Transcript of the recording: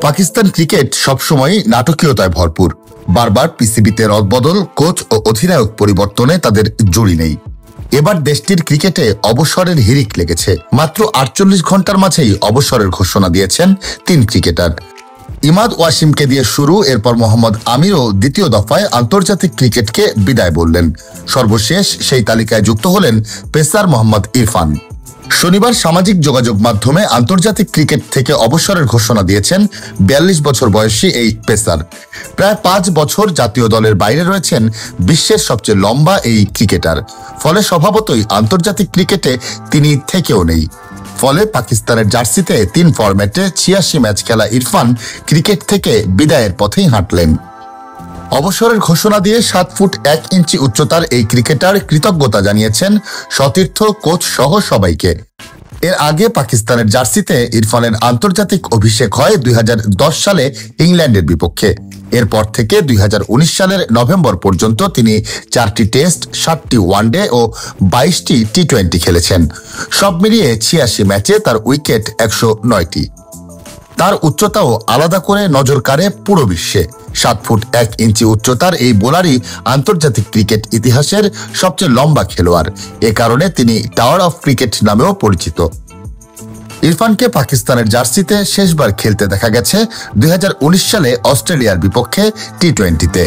Pakistan cricket সবসময় নাটকীয়তায় ভরপুর। বারবার পিসিবিতে রদবদল, কোচ ও অধিনায়ক পরিবর্তনে তাদের জুড়ি নেই। এবার দেশটির ক্রিকেটে অবসরের হিড়িক লেগেছে। মাত্র 48 ঘন্টার মাঝেই অবসরের ঘোষণা দিয়েছেন 3 ক্রিকেটার। ইমাদ ওয়াসিমকে দিয়ে শুরু, এরপর মোহাম্মদ আমিরও দ্বিতীয় দফায় আন্তর্জাতিক ক্রিকেটকে বিদায় বললেন। সর্বশেষ সেই তালিকায় যুক্ত হলেন পেসার মোহাম্মদ ইরফান। শনিবার সামাজিক যোগাযোগ মাধ্যমে আন্তর্জাতিক ক্রিকেট থেকে অবসরের ঘোষণা দিয়েছেন 42 বছর বয়সী এই পেসার। প্রায় 5 বছর জাতীয় দলের বাইরে রয়েছেন বিশ্বের সবচেয়ে লম্বা এই ক্রিকেটার। ফলে স্বভাবতই আন্তর্জাতিক ক্রিকেটে তিনি থেকেও নেই। ফলে পাকিস্তানের জার্সিতে 3 ফরম্যাটে 86 ম্যাচ খেলা ইরফান ক্রিকেট থেকে বিদায়ের পথেই হাঁটলেন। অবসরের ঘোষণা দিয়ে 7 ফুট 1 ইঞ্চি উচ্চতার এই ক্রিকেটার কৃতজ্ঞতা জানিয়েছেন সতীর্থ, কোচ সহ সবাইকে। এর আগে পাকিস্তানের জার্সিতে ইরফানের আন্তর্জাতিক অভিষেক হয় 2010 সালে ইংল্যান্ডের বিপক্ষে। এরপর থেকে 2019 সালের নভেম্বর পর্যন্ত তিনি 4টি টেস্ট, 7টি ওয়ানডে ও 22টি টি-20 খেলেছেন। সব মিলিয়ে 86 ম্যাচে তার উইকেট 109টি। তার উচ্চতাও আলাদা করে নজর কাড়ে পুরো বিশ্বে। 7 ফুট 1 ইঞ্চি উচ্চতার এই বোলারই আন্তর্জাতিক ক্রিকেট ইতিহাসের সবচেয়ে লম্বা খেলোয়াড়। এ কারণে তিনি টাওয়ার অফ ক্রিকেট নামেও পরিচিত। ইরফানকে পাকিস্তানের জার্সিতে শেষবার খেলতে দেখা গেছে 2019 সালে অস্ট্রেলিয়ার বিপক্ষে টি-20-তে।